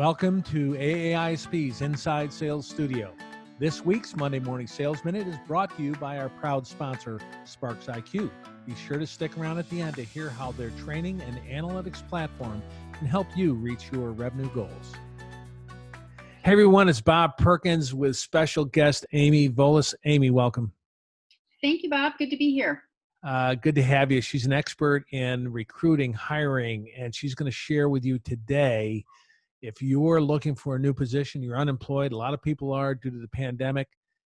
Welcome to AAISP's Inside Sales Studio. This week's Monday Morning Sales Minute is brought to you by our proud sponsor, Sparks IQ. Be sure to stick around at the end to hear how their training and analytics platform can help you reach your revenue goals. Hey everyone, it's Bob Perkins with special guest Amy Volas. Amy, welcome. Thank you, Bob. Good to be here. Good to have you. She's an expert in recruiting, hiring, and she's going to share with you today. If you're looking for a new position, you're unemployed, a lot of people are due to the pandemic,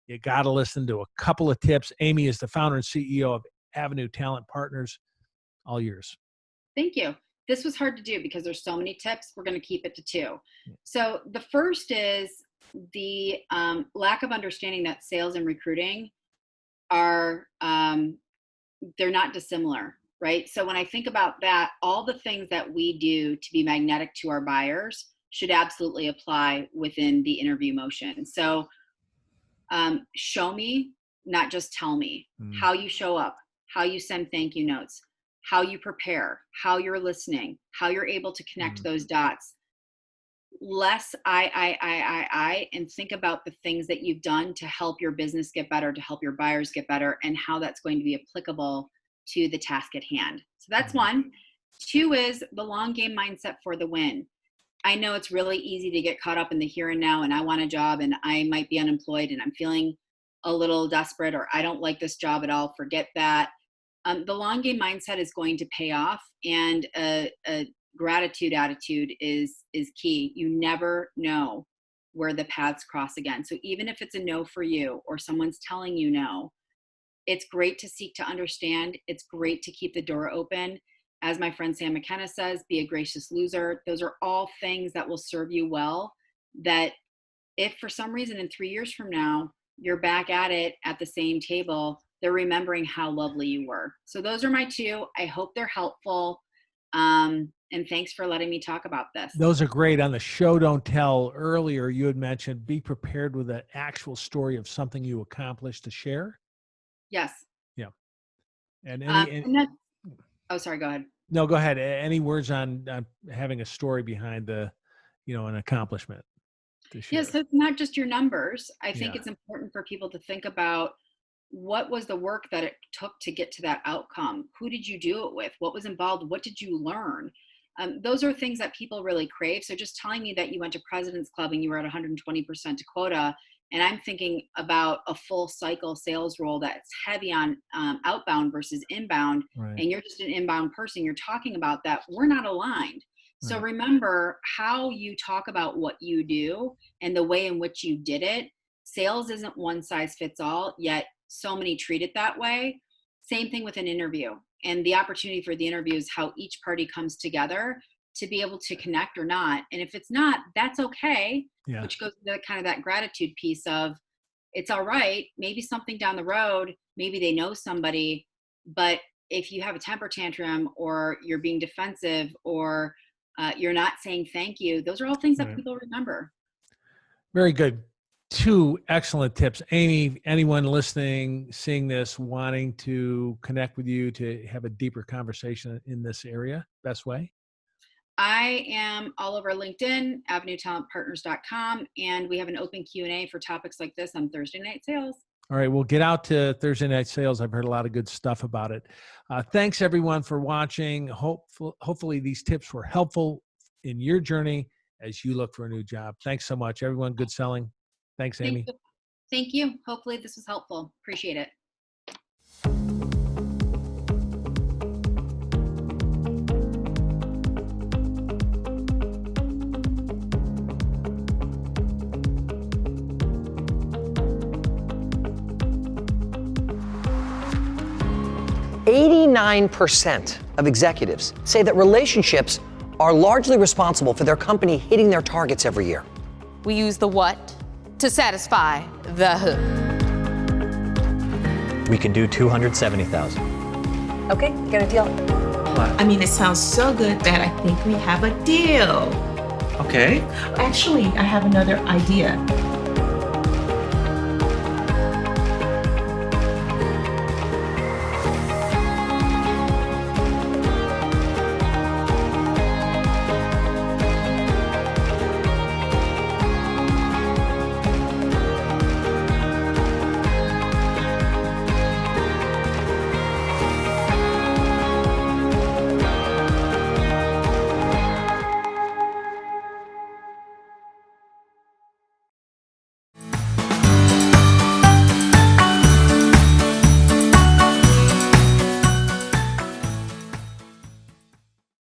you got to listen to a couple of tips. Amy is the founder and CEO of Avenue Talent Partners. All yours. Thank you. This was hard to do because there's so many tips. We're going to keep it to two. So the first is the lack of understanding that sales and recruiting are, they're not dissimilar, right? So when I think about that, all the things that we do to be magnetic to our buyers should absolutely apply within the interview motion. So show me, not just tell me. How you show up, how you send thank you notes, how you prepare, how you're listening, how you're able to connect those dots. Less and think about the things that you've done to help your business get better, to help your buyers get better, and how that's going to be applicable to the task at hand. So that's one. Two is the long game mindset for the win. I know it's really easy to get caught up in the here and now, and I want a job and I might be unemployed and I'm feeling a little desperate, or I don't like this job at all. Forget that. The long game mindset is going to pay off, and a gratitude attitude is key. You never know where the paths cross again. So even if it's a no for you or someone's telling you no, it's great to seek to understand. It's great to keep the door open. As my friend Sam McKenna says, be a gracious loser. Those are all things that will serve you well, that if for some reason in 3 years from now, you're back at it at the same table, they're remembering how lovely you were. So those are my two. I hope they're helpful. And thanks for letting me talk about this. Those are great. On the show Don't Tell earlier, you had mentioned be prepared with an actual story of something you accomplished to share. Yes. Yeah. And oh, sorry, go ahead. No, go ahead. Any words on having a story behind an accomplishment to share? Yes, it's not just your numbers. I think it's important for people to think about what was the work that it took to get to that outcome. Who did you do it with? What was involved? What did you learn? Those are things that people really crave. So just telling me that you went to President's Club and you were at 120% to quota, and I'm thinking about a full cycle sales role that's heavy on outbound versus inbound, right, and you're just an inbound person, you're talking about that, we're not aligned. So right. Remember how you talk about what you do and the way in which you did it. Sales isn't one size fits all, yet so many treat it that way. Same thing with an interview. And the opportunity for the interview is how each party comes together to be able to connect or not. And if it's not, that's okay, which goes to kind of that gratitude piece of, it's all right, maybe something down the road, maybe they know somebody, but if you have a temper tantrum or you're being defensive or you're not saying thank you, those are all things that people remember. Very good. Two excellent tips. Amy, anyone listening, seeing this, wanting to connect with you to have a deeper conversation in this area, best way? I am all over LinkedIn, avenuetalentpartners.com, and we have an open Q&A for topics like this on Thursday Night Sales. All right, we'll get out to Thursday Night Sales. I've heard a lot of good stuff about it. Thanks, everyone, for watching. Hopefully these tips were helpful in your journey as you look for a new job. Thanks so much, everyone. Good selling. Thanks, Amy. Thank you. Hopefully this was helpful. Appreciate it. %89 of executives say that relationships are largely responsible for their company hitting their targets every year. We use the what to satisfy the who. We can do 270,000. Okay, got a deal. I mean, it sounds so good that I think we have a deal. Okay. Actually, I have another idea.